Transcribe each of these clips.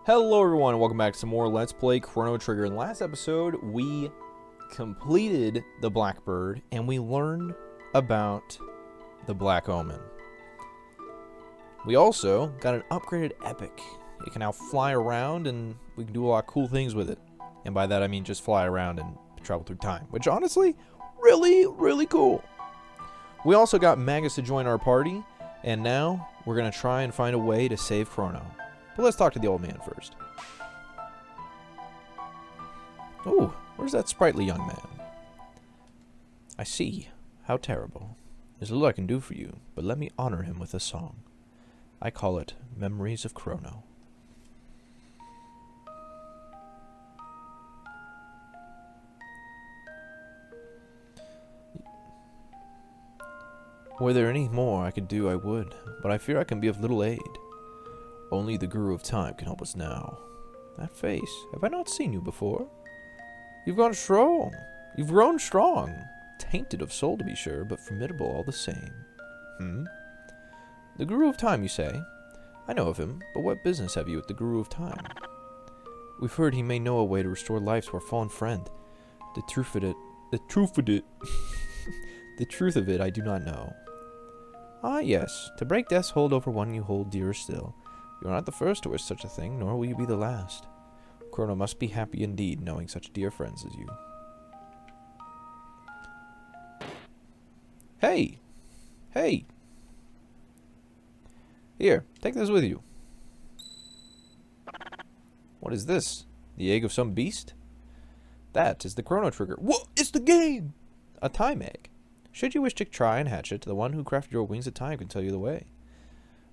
Hello everyone, and welcome back to some more Let's Play Chrono Trigger. In the last episode, we completed the Blackbird, and we learned about the Black Omen. We also got an upgraded Epic. It can now fly around, and we can do a lot of cool things with it. And by that I mean just fly around and travel through time, which honestly, really cool. We also got Magus to join our party, and now we're going to try and find a way to save Chrono. But let's talk to the old man first. Oh, where's that sprightly young man? I see. How terrible. There's little I can do for you, but let me honor him with a song. I call it Memories of Chrono. Were there any more I could do, I would, but I fear I can be of little aid. Only the Guru of Time can help us now. That face, have I not seen you before? You've gone strong. You've grown strong. Tainted of soul to be sure, but formidable all the same. The Guru of Time, you say? I know of him, but what business have you with the Guru of Time? We've heard he may know a way to restore life to our fallen friend. The truth of it I do not know. Ah, yes, to break death's hold over one you hold dearer still. You are not the first to wish such a thing, nor will you be the last. Chrono must be happy indeed, knowing such dear friends as you. Hey! Hey! Here, take this with you. What is this? The egg of some beast? That is the Chrono Trigger. Whoa! It's the game! A time egg. Should you wish to try and hatch it, the one who crafted your wings of time can tell you the way.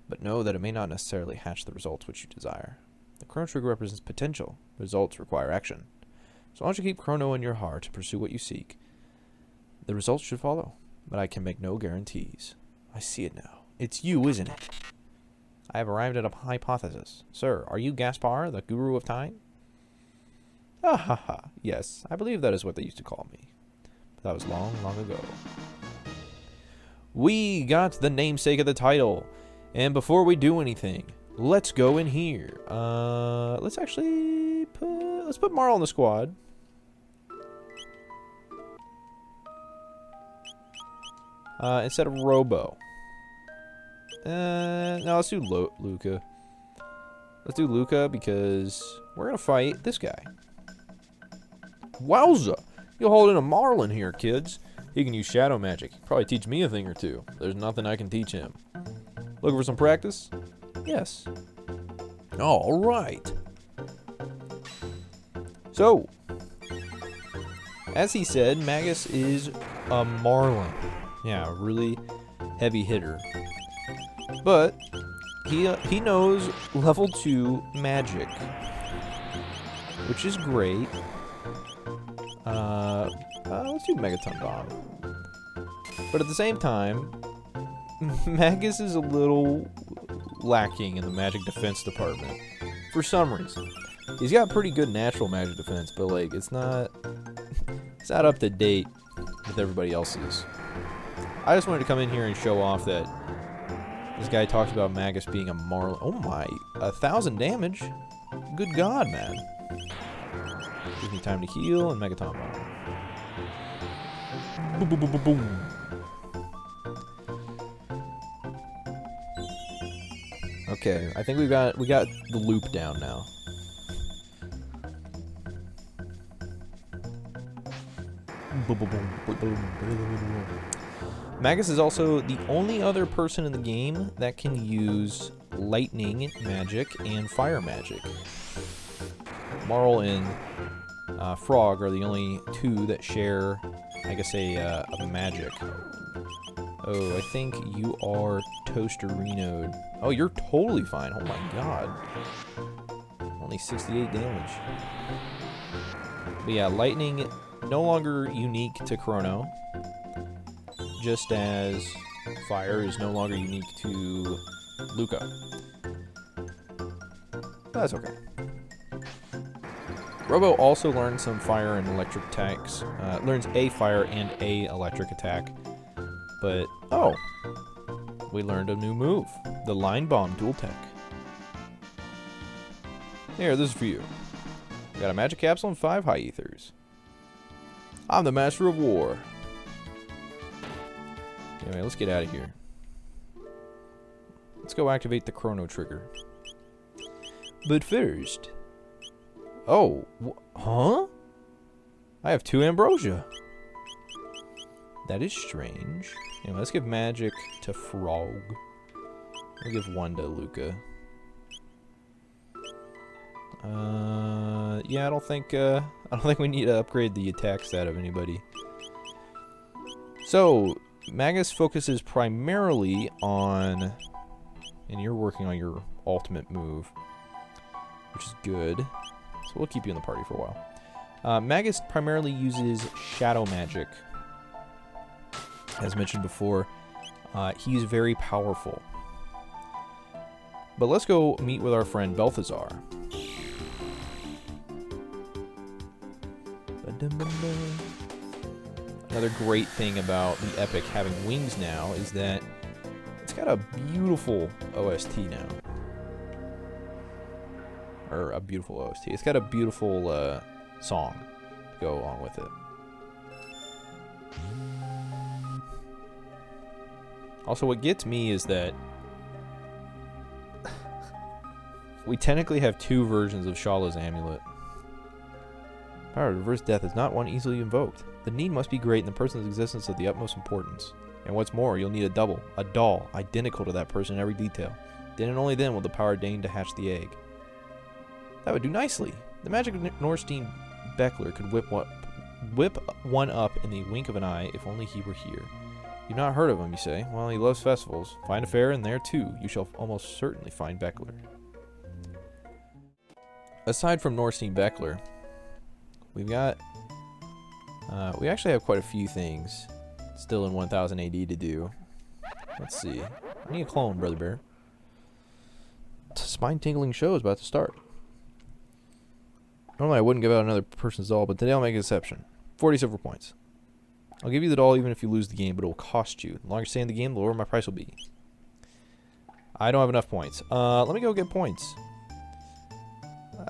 But know that it may not necessarily hatch the results which you desire. The Chrono Trigger represents potential. Results require action. So long as you keep Chrono in your heart to pursue what you seek, the results should follow. But I can make no guarantees. I see it now. It's you, isn't it? I have arrived at a hypothesis. Sir, are you Gaspar, the Guru of Time? Ah ha ha. Yes, I believe that is what they used to call me. But that was long ago. We got the namesake of the title. And before we do anything, let's go in here. Let's put Marl in the squad. Instead of Robo. No, let's do Luca. Let's do Luca because we're gonna fight this guy. Wowza! You're holding a Marlin here, kids. He can use shadow magic. Probably teach me a thing or two. There's nothing I can teach him. Looking for some practice? Yes. All right. So, as he said, Magus is a Marlin. Yeah, a really heavy hitter. But he knows level 2 magic, which is great. Let's do Megaton Bomb. But at the same time, Magus is a little lacking in the magic defense department for some reason. He's got pretty good natural magic defense, but like it's not up to date with everybody else's. I just wanted to come in here and show off that this guy talks about Magus being a Marlin. Oh my, 1,000 damage. Good God, man. Gives me time to heal and Megaton Bomb. Boom, boom, boom, boom, boom. Okay, I think we got the loop down now. Magus is also the only other person in the game that can use lightning magic and fire magic. Marl and Frog are the only two that share, I guess, a magic. Oh, I think you are Toasterino'd. Oh, you're totally fine. Oh my god. Only 68 damage. But yeah, lightning no longer unique to Chrono. Just as fire is no longer unique to Luca. But that's okay. Robo also learns some fire and electric attacks. Learns a fire and a electric attack. But, oh, we learned a new move. The Line Bomb Dual Tech. Here, this is for you. We got a magic capsule and 5 high ethers. I'm the master of war. Anyway, let's get out of here. Let's go activate the Chrono trigger. But first... Oh, huh? I have 2 ambrosia. That is strange. Anyway, let's give magic to Frog. We'll give 1 to Luca. Yeah, I don't think we need to upgrade the attack stat of anybody. So, Magus focuses primarily on, and you're working on your ultimate move, which is good. So we'll keep you in the party for a while. Magus primarily uses shadow magic. As mentioned before, he's very powerful. But let's go meet with our friend Balthazar. Another great thing about the Epic having wings now is that it's got a beautiful OST now. Or a beautiful OST. It's got a beautiful song to go along with it. Also, what gets me is that we technically have 2 versions of Shalah's amulet. Power to reverse death is not one easily invoked. The need must be great and the person's existence of the utmost importance. And what's more, you'll need a double, a doll, identical to that person in every detail. Then and only then will the power deign to hatch the egg. That would do nicely. The magic of Norstein Beckler could whip one up in the wink of an eye if only he were here. You've not heard of him, you say? Well, he loves festivals. Find a fair, and there too you shall almost certainly find Beckler. Aside from Norstein Beckler, we've got... we actually have quite a few things still in 1000 AD to do. Let's see. I need a clone, Brother Bear. Spine-tingling show is about to start. Normally I wouldn't give out another person's doll, but today I'll make an exception. 40 silver points. I'll give you the doll even if you lose the game, but it will cost you. The longer you stay in the game, the lower my price will be. I don't have enough points. Let me go get points.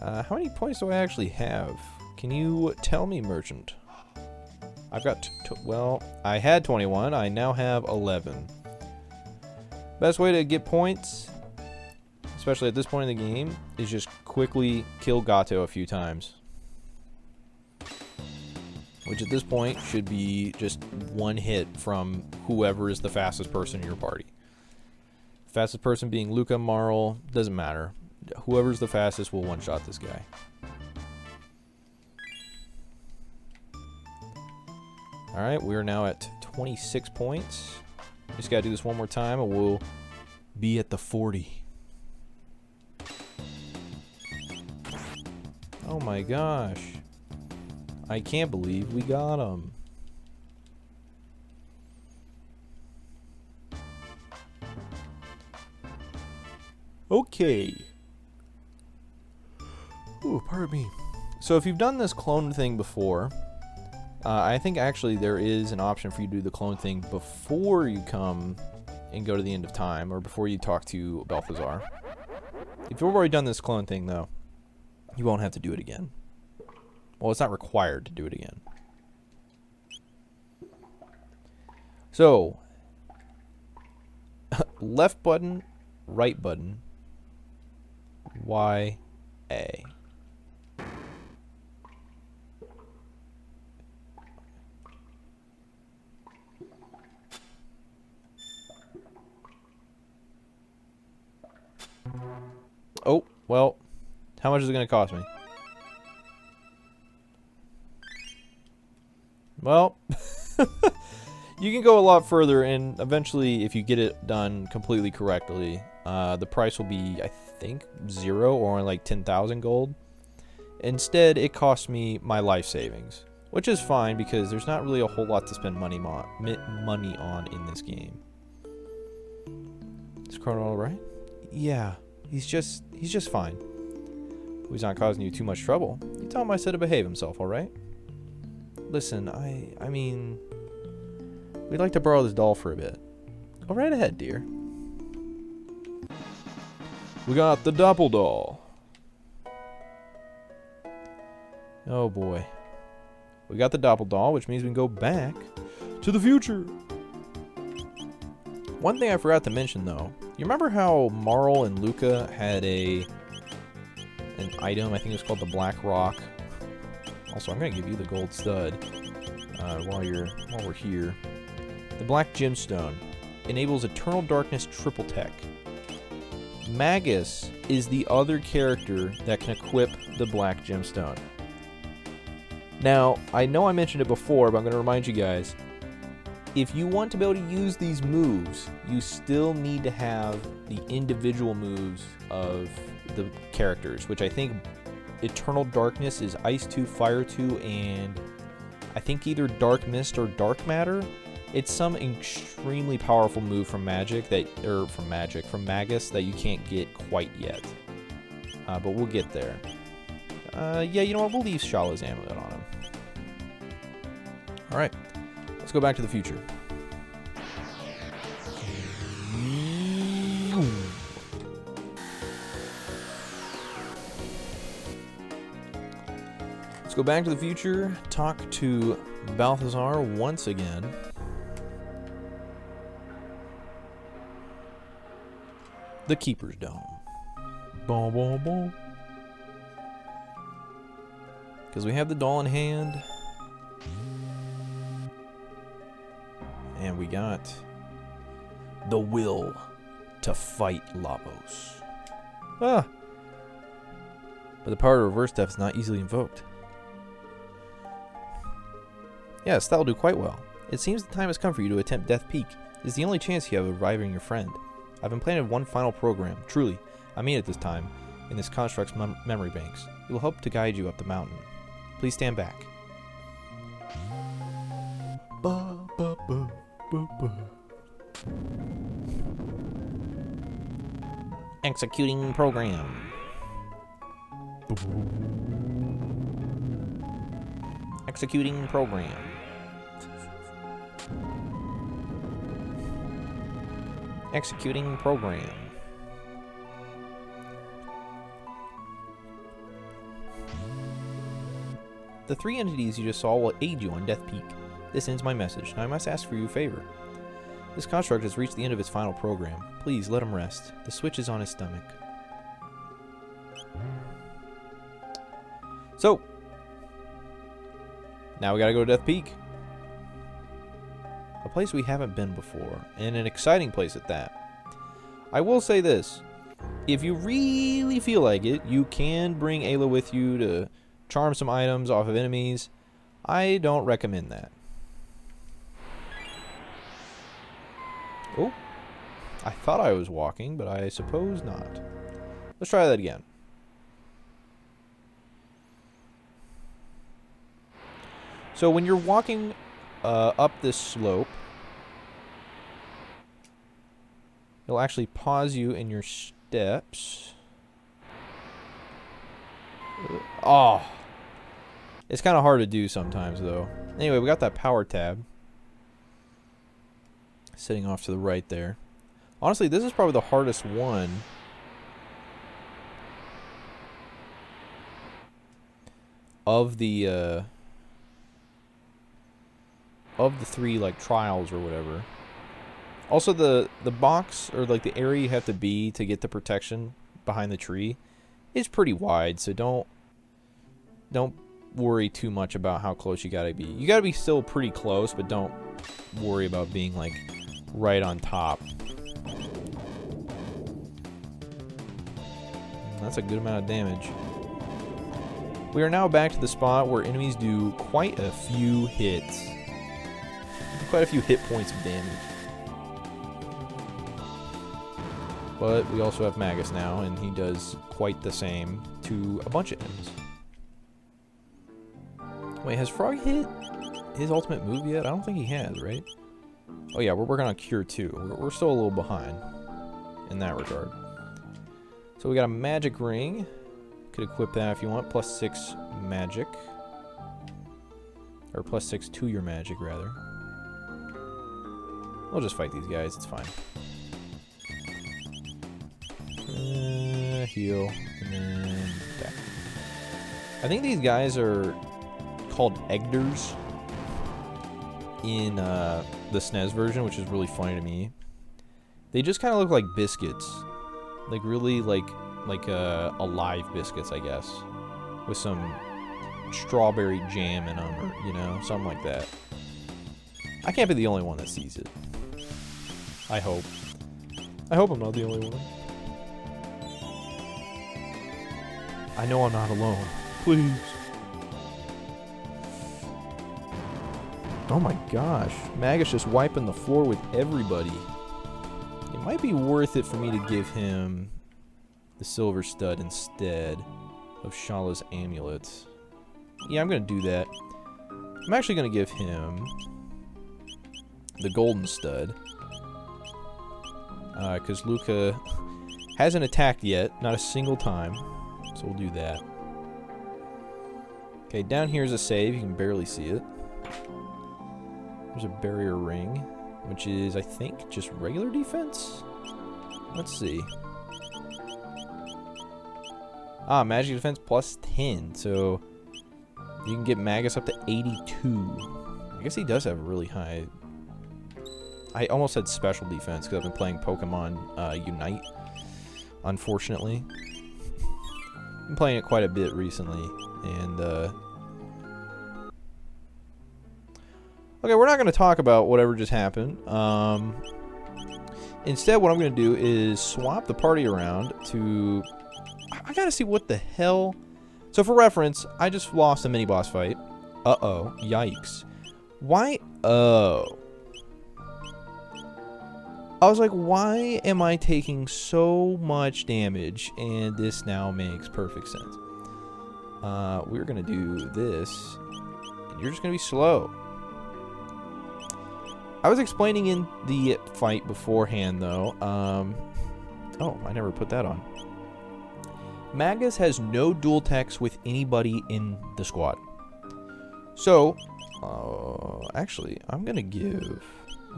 How many points do I actually have? Can you tell me, merchant? I've got... well, I had 21. I now have 11. Best way to get points, especially at this point in the game, is just quickly kill Gato a few times. Which at this point should be just one hit from whoever is the fastest person in your party. Fastest person being Luca, Marl, doesn't matter. Whoever's the fastest will one-shot this guy. Alright, we are now at 26 points. Just gotta do this one more time and we'll be at the 40. Oh my gosh. I can't believe we got him. Okay. Ooh, pardon me. So if you've done this clone thing before, I think actually there is an option for you to do the clone thing before you come and go to the end of time, or before you talk to Balthazar. If you've already done this clone thing, though, you won't have to do it again. Well, it's not required to do it again. So, left button, right button, Y, A. Oh, well, how much is it going to cost me? Well, you can go a lot further, and eventually, if you get it done completely correctly, the price will be, I think, 0 or like 10,000 gold. Instead, it cost me my life savings, which is fine because there's not really a whole lot to spend money on in this game. Is Chrono all right? Yeah, he's just fine. He's not causing you too much trouble. You tell him I said to behave himself, all right? Listen, I mean, we'd like to borrow this doll for a bit. Go right ahead, dear. We got the Doppel doll. Oh boy. We got the Doppeldoll, which means we can go back to the future. One thing I forgot to mention, though. You remember how Marl and Luca had an item? I think it was called the Black Rock. Also, I'm going to give you the gold stud while we're here. The Black Gemstone enables Eternal Darkness triple tech. Magus is the other character that can equip the Black Gemstone. Now, I know I mentioned it before, but I'm going to remind you guys. If you want to be able to use these moves, you still need to have the individual moves of the characters, which I think Eternal Darkness is Ice 2, Fire 2, and I think either Dark Mist or Dark Matter. It's some extremely powerful move from Magus that you can't get quite yet. But we'll get there. Yeah, you know what? We'll leave Shala's amulet on him. Alright. Let's go back to the future. Let's go back to the future, talk to Balthazar once again. The Keeper's Dome. Boom, boom, boom. Because we have the doll in hand. And we got the will to fight Lavos. But the power to reverse death is not easily invoked. Yes, that'll do quite well. It seems the time has come for you to attempt Death Peak. It is the only chance you have of reviving your friend. I've implanted one final program. Truly, I mean it this time, in this construct's memory banks. It will help to guide you up the mountain. Please stand back. Executing program. Executing program. Executing program. The three entities you just saw will aid you on Death Peak. This ends my message, and I must ask for your favor. This construct has reached the end of its final program. Please, let him rest. The switch is on his stomach. So, now we gotta go to Death Peak. A place we haven't been before, and an exciting place at that. I will say this. If you really feel like it, you can bring Ayla with you to charm some items off of enemies. I don't recommend that. Oh, I thought I was walking, but I suppose not. Let's try that again. So when you're walking up this slope, it'll actually pause you in your steps. Oh, it's kind of hard to do sometimes, though. Anyway, we got that power tab sitting off to the right there. Honestly, this is probably the hardest one. Of the three, like, trials or whatever. Also, the box, or like the area you have to be to get the protection behind the tree is pretty wide, so don't worry too much about how close you gotta be. You gotta be still pretty close, but don't worry about being, like, right on top. That's a good amount of damage. We are now back to the spot where enemies do quite a few hits. Quite a few hit points of damage. But we also have Magus now, and he does quite the same to a bunch of enemies. Wait, has Frog hit his ultimate move yet? I don't think he has, right? Oh yeah, we're working on Cure 2. We're still a little behind in that regard. So we got a magic ring. Could equip that if you want. +6 magic. Or +6 to your magic, rather. We'll just fight these guys. It's fine. Heal. And then back. I think these guys are called Egders in the SNES version, which is really funny to me. They just kind of look like biscuits, like really like alive biscuits, I guess, with some strawberry jam in them, or you know, something like that. I can't be the only one that sees it. I hope. I hope I'm not the only one. I know I'm not alone. Please. Oh my gosh. Magus just wiping the floor with everybody. It might be worth it for me to give him the silver stud instead of Shala's amulets. Yeah, I'm going to do that. I'm actually going to give him the golden stud. Because Luca hasn't attacked yet. Not a single time. So we'll do that. Okay, down here is a save. You can barely see it. There's a barrier ring, which is, I think, just regular defense? Let's see. Ah, magic defense plus 10. So you can get Magus up to 82. I guess he does have really high... I almost said special defense because I've been playing Pokemon Unite, unfortunately. I've been playing it quite a bit recently, and okay, we're not going to talk about whatever just happened. Instead, what I'm going to do is swap the party around to... I got to see what the hell... So for reference, I just lost a mini-boss fight. Uh-oh. Yikes. Why? Oh. I was like, why am I taking so much damage? And this now makes perfect sense. We're going to do this. And you're just going to be slow. I was explaining in the fight beforehand, though. Oh, I never put that on. Magus has no dual techs with anybody in the squad. So, actually, I'm going to give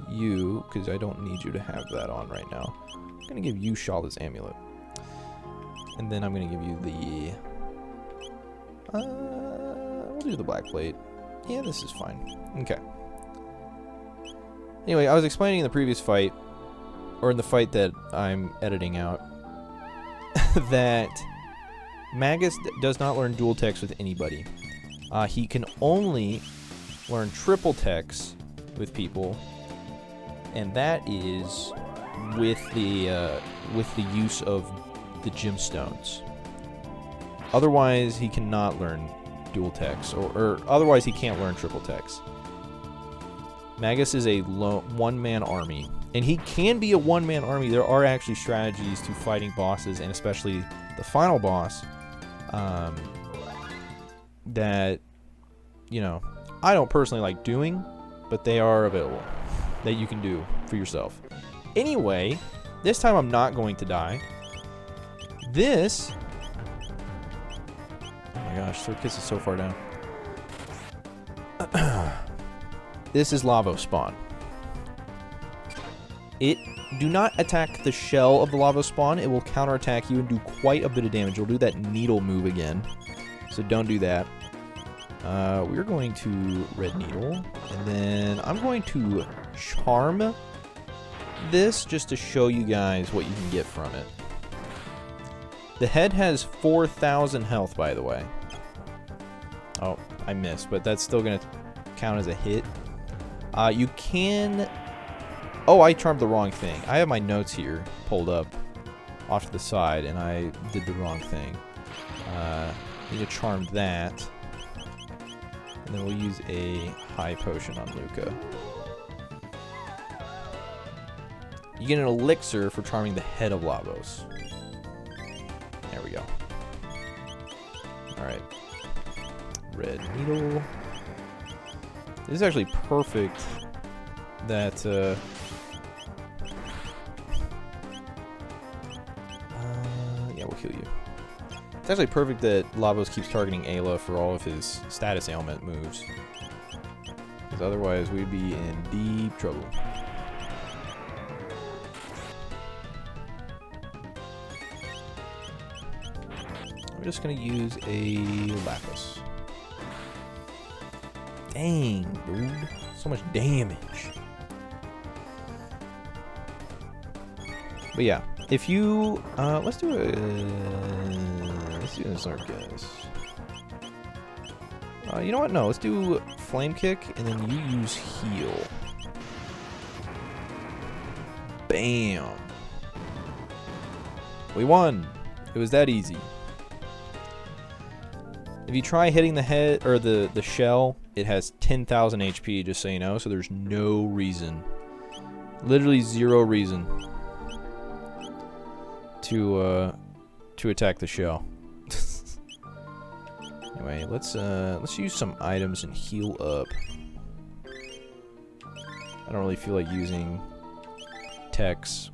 you, because I don't need you to have that on right now. I'm going to give you Shala's amulet. And then I'm going to give you the... we'll do the black plate. Yeah, this is fine. Okay. Anyway, I was explaining in the previous fight, or in the fight that I'm editing out, that Magus does not learn dual techs with anybody. He can only learn triple techs with people, and that is with the use of the gemstones. Otherwise, he cannot learn dual techs, or otherwise he can't learn triple techs. Magus is a one-man army, and he can be a one-man army. There are actually strategies to fighting bosses, and especially the final boss, that, you know, I don't personally like doing, but they are available that you can do for yourself. Anyway, this time I'm not going to die. This... Oh my gosh, Third Kiss is so far down. This is Lavo Spawn. Do not attack the shell of the Lavo Spawn. It will counterattack you and do quite a bit of damage. It'll do that needle move again. So don't do that. We're going to Red Needle. And then I'm going to Charm this just to show you guys what you can get from it. The head has 4,000 health, by the way. Oh, I missed, but that's still going to count as a hit. You can... Oh, I charmed the wrong thing. I have my notes here pulled up off to the side, and I did the wrong thing. Need to charm that. And then we'll use a high potion on Luca. You get an elixir for charming the head of Lavos. There we go. Alright. Red Needle. This is actually perfect that, yeah, we'll kill you. It's actually perfect that Lavos keeps targeting Ayla for all of his status ailment moves. Because otherwise we'd be in deep trouble. just gonna use a lapis. Dang, dude. So much damage. But yeah, if you let's do this art, guys. You know what? No, let's do flame kick, and then you use heal. Bam. We won. It was that easy. If you try hitting the head or the shell, it has 10,000 HP, just so you know. So there's no reason, literally zero reason to attack the shell. Anyway, let's use some items and heal up. I don't really feel like using techs.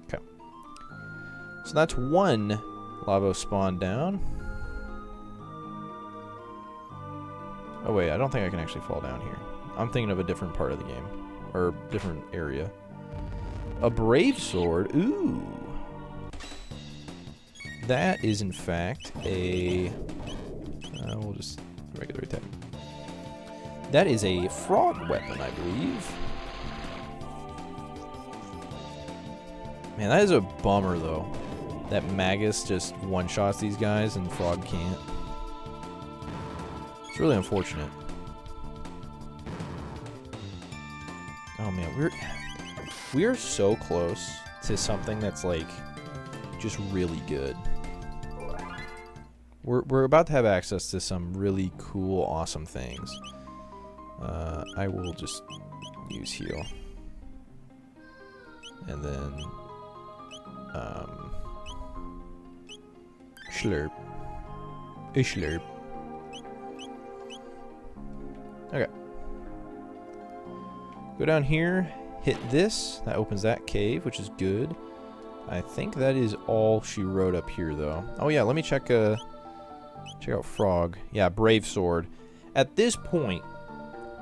Okay. So that's one lava spawn down. Oh wait, I don't think I can actually fall down here. I'm thinking of a different part of the game. Or different area. A brave sword. Ooh. That is in fact a... we'll just regular attack. That is a frog weapon, I believe. Man, that is a bummer though. That Magus just one-shots these guys and Frog can't. It's really unfortunate. Oh man, we are so close to something that's like just really good. We're about to have access to some really cool, awesome things. I will just use heal. And then slurp. A slurp. Okay. Go down here, hit this. That opens that cave, which is good. I think that is all she wrote up here, though. Oh yeah, let me check out Frog. Yeah, Brave Sword. At this point,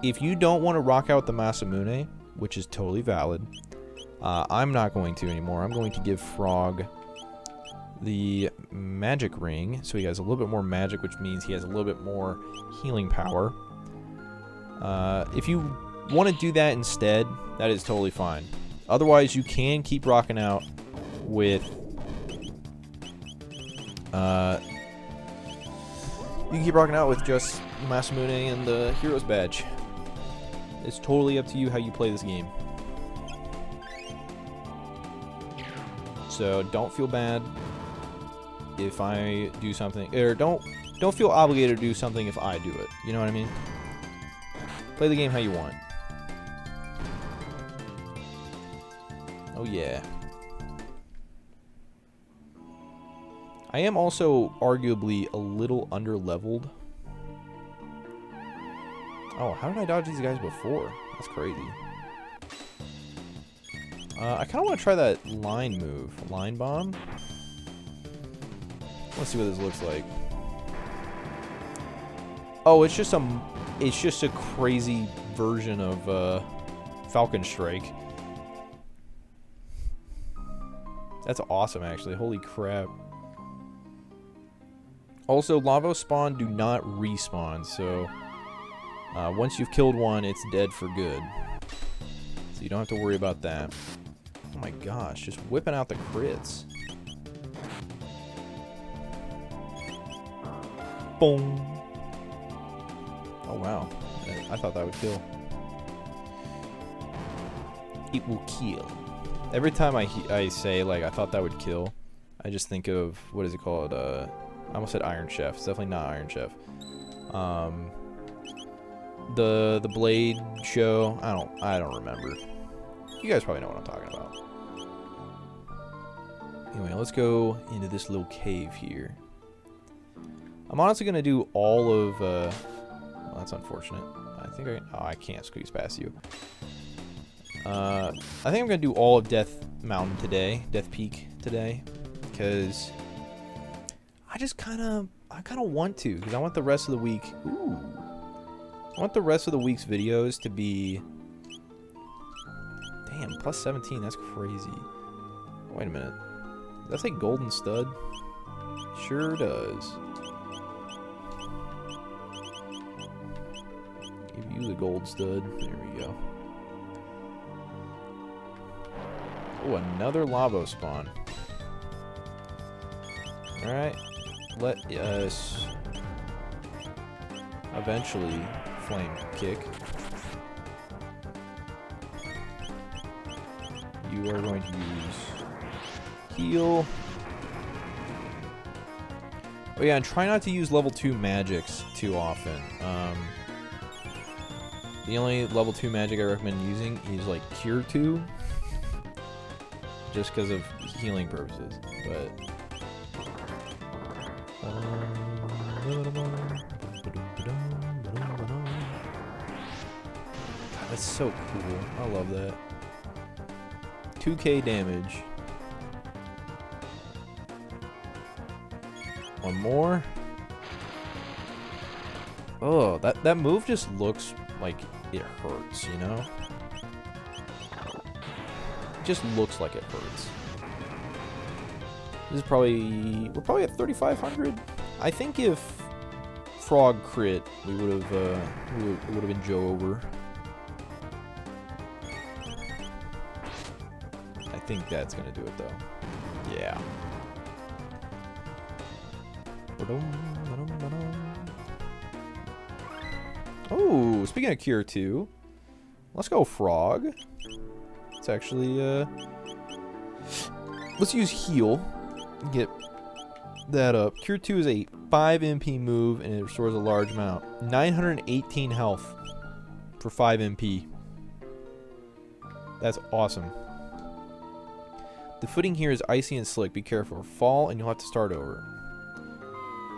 if you don't want to rock out the Masamune, which is totally valid, I'm not going to anymore. I'm going to give Frog the magic ring, so he has a little bit more magic, which means he has a little bit more healing power. If you want to do that instead, that is totally fine. Otherwise, you can keep rocking out with just Masamune and the Hero's Badge. It's totally up to you how you play this game. So don't feel bad if I do something, or don't feel obligated to do something if I do it. You know what I mean? Play the game how you want. Oh yeah. I am also arguably a little under-leveled. Oh, how did I dodge these guys before? That's crazy. I kind of want to try that line move. Line bomb? Let's see what this looks like. Oh, it's just a crazy version of Falcon Strike. That's awesome, actually. Holy crap. Also, lava spawn do not respawn, so once you've killed one, it's dead for good. So you don't have to worry about that. Oh my gosh, just whipping out the crits. Boom. Oh wow, I thought that would kill. It will kill. Every time I say, like, I thought that would kill, I just think of, what is it called? I almost said Iron Chef. It's definitely not Iron Chef. The Blade show. I don't remember. You guys probably know what I'm talking about. Anyway, let's go into this little cave here. I'm honestly gonna do all of. Well, that's unfortunate. I think I can't squeeze past you. I think I'm gonna do all of Death Mountain today, Death Peak today, because I kind of want to, because I want the rest of the week. Ooh, I want the rest of the week's videos to be. Damn, plus 17. That's crazy. Wait a minute. Did that say golden stud? Sure does. Give you the gold stud. There we go. Oh, another lava spawn. Alright. Let us eventually flame kick. You are going to use heal. Oh yeah, and try not to use level 2 magics too often. The only level 2 magic I recommend using is like Cure 2. Just because of healing purposes. But God, that's so cool. I love that. 2k damage. One more. Oh, that move just looks like it hurts, you know? It just looks like it hurts. This is probably... We're probably at 3,500. I think if Frog crit, we would have been Joe over. I think that's gonna do it though. Yeah. Oh, speaking of Cure 2, let's go Frog. Let's actually, let's use Heal. Get that up. Cure 2 is a 5 MP move, and it restores a large amount. 918 health for 5 MP. That's awesome. The footing here is icy and slick. Be careful. Fall, and you'll have to start over.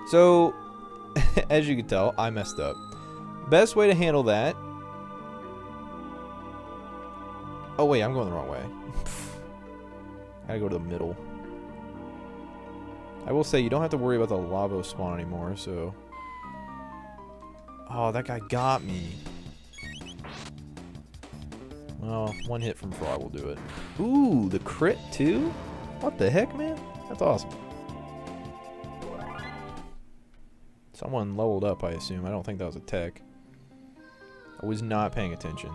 So, as you can tell, I messed up. Best way to handle that... Oh, wait, I'm going the wrong way. Gotta go to the middle. I will say, you don't have to worry about the lava spawn anymore, so... Oh, that guy got me. Well, one hit from Frog will do it. Ooh, the crit, too? What the heck, man? That's awesome. Someone leveled up, I assume. I don't think that was a tech. I was not paying attention.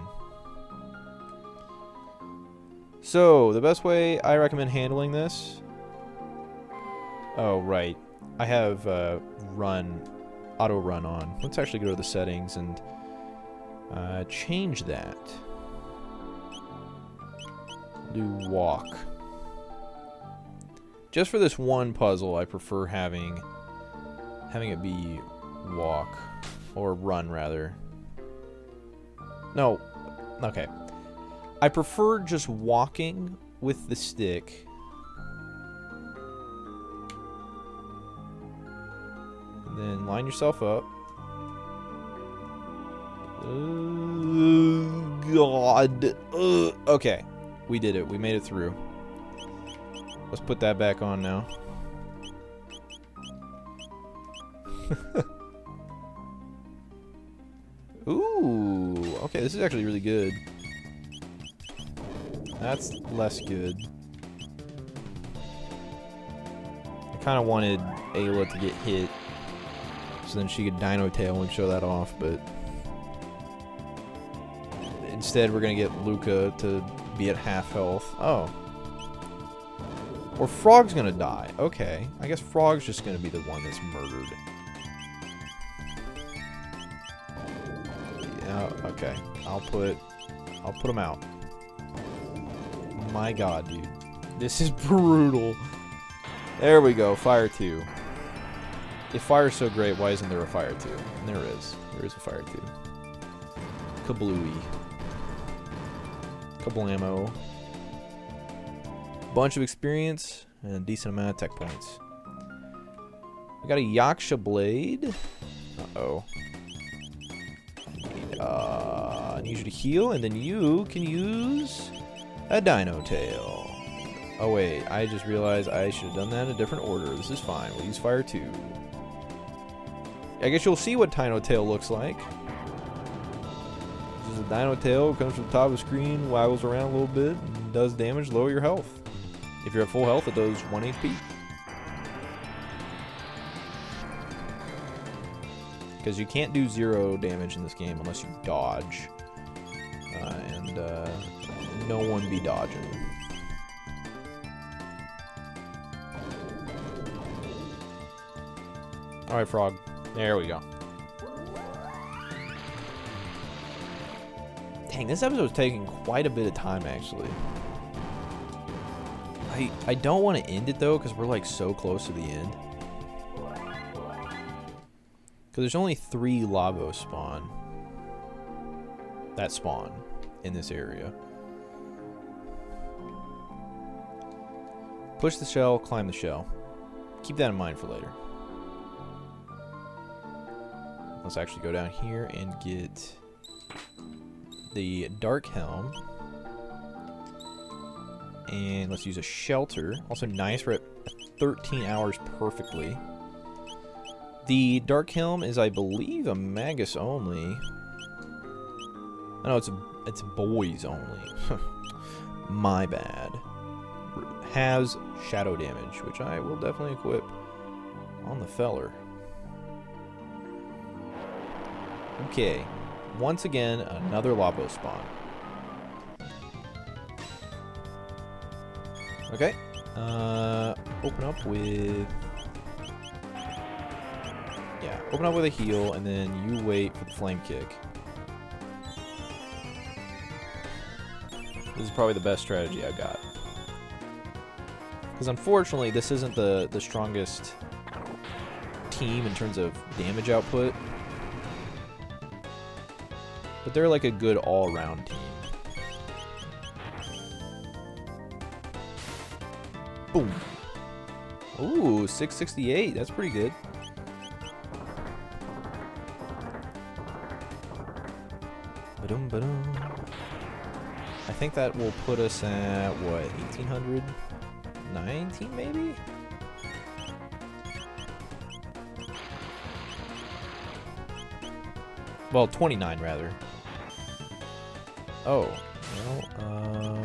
So, the best way I recommend handling this... Oh, right. I have auto run on. Let's actually go to the settings and change that. Do walk. Just for this one puzzle, I prefer having it be walk. Or run, rather. No. Okay. I prefer just walking with the stick. And then line yourself up. God. Okay. We did it. We made it through. Let's put that back on now. Ooh. Okay, this is actually really good. That's less good. I kind of wanted Ayla to get hit so then she could Dino Tail and show that off, but instead we're going to get Luca to be at half health. Oh. Or Frog's going to die. Okay. I guess Frog's just going to be the one that's murdered. Yeah, okay. I'll put him out. My god, dude. This is brutal. There we go. Fire 2. If fire's so great, why isn't there a fire 2? And there is. There is a fire 2. Kablooey. Kablamo. Bunch of experience and a decent amount of tech points. We got a Yaksha Blade. Uh-oh. I need you to heal, and then you can use a Dino Tail. Oh wait, I just realized I should have done that in a different order. This is fine. We'll use Fire 2. I guess you'll see what Dino Tail looks like. This is a Dino Tail, comes from the top of the screen, waggles around a little bit, and does damage, lower your health. If you're at full health, it does 1 HP. Because you can't do 0 damage in this game unless you dodge. And no one be dodging. Alright, frog. There we go. Dang, this episode's taking quite a bit of time, actually. I don't want to end it, though, because we're, like, so close to the end. Because there's only 3 Lavos spawn. That spawn in this area. Push the shell, climb the shell. Keep that in mind for later. Let's actually go down here and get the Dark Helm. And let's use a shelter. Also nice, we're at 13 hours perfectly. The Dark Helm is, I believe, a Magus only. Oh, no, it's boys only. My bad. Has shadow damage, which I will definitely equip on the feller. Okay. Once again, another Lavo spawn. Okay. Open up with... Yeah, open up with a heal, and then you wait for the flame kick. This is probably the best strategy I've got. Because unfortunately, this isn't the strongest team in terms of damage output. But they're like a good all-around team. Boom. Ooh, 668. That's pretty good. Ba-dum, ba-dum. I think that will put us at, what, 1819 maybe? Well, 29 rather. Oh, well, I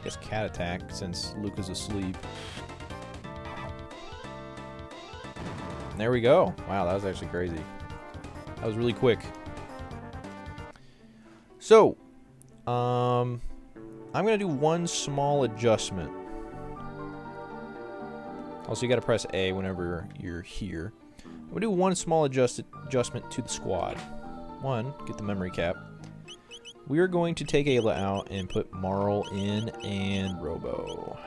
guess cat attack since Luca's asleep. And there we go. Wow, that was actually crazy. That was really quick. So, I'm gonna do one small adjustment. Also, you gotta press A whenever you're here. I'm gonna do one small adjustment to the squad. One, get the memory cap. We are going to take Ayla out and put Marl in and Robo.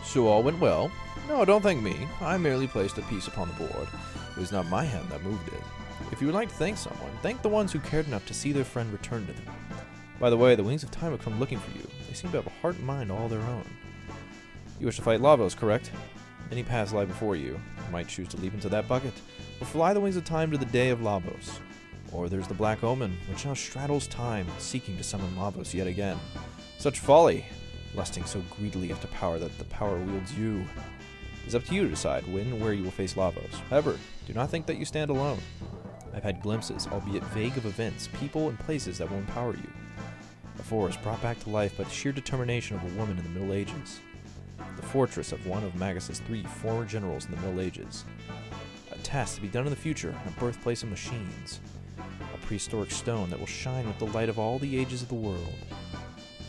So all went well. No, don't thank me. I merely placed a piece upon the board. It was not my hand that moved it. If you would like to thank someone, thank the ones who cared enough to see their friend return to them. By the way, the Wings of Time have come looking for you. They seem to have a heart and mind all their own. You wish to fight Lavos, correct? Many paths lie before you. You might choose to leap into that bucket, or fly the Wings of Time to the day of Lavos. Or there's the Black Omen, which now straddles time, seeking to summon Lavos yet again. Such folly, lusting so greedily after power that the power wields you. It's up to you to decide when and where you will face Lavos. However, do not think that you stand alone. I've had glimpses, albeit vague, of events, people, and places that will empower you. A forest brought back to life by the sheer determination of a woman in the Middle Ages. The fortress of one of Magus's 3 former generals in the Middle Ages. A task to be done in the future in a birthplace of machines. A prehistoric stone that will shine with the light of all the ages of the world.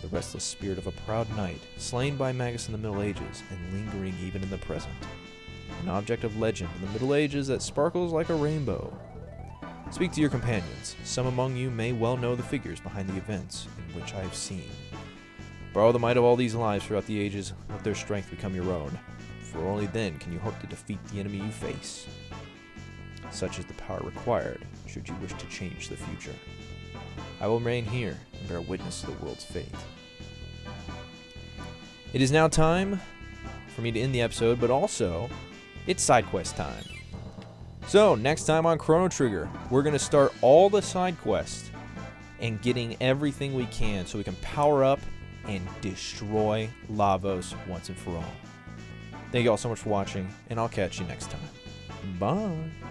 The restless spirit of a proud knight, slain by Magus in the Middle Ages, and lingering even in the present. An object of legend in the Middle Ages that sparkles like a rainbow. Speak to your companions. Some among you may well know the figures behind the events in which I have seen. Borrow the might of all these lives throughout the ages, let their strength become your own, for only then can you hope to defeat the enemy you face. Such is the power required, should you wish to change the future. I will remain here and bear witness to the world's fate. It is now time for me to end the episode, but also, it's side quest time. So, next time on Chrono Trigger, we're going to start all the side quests and getting everything we can so we can power up and destroy Lavos once and for all. Thank you all so much for watching, and I'll catch you next time. Bye!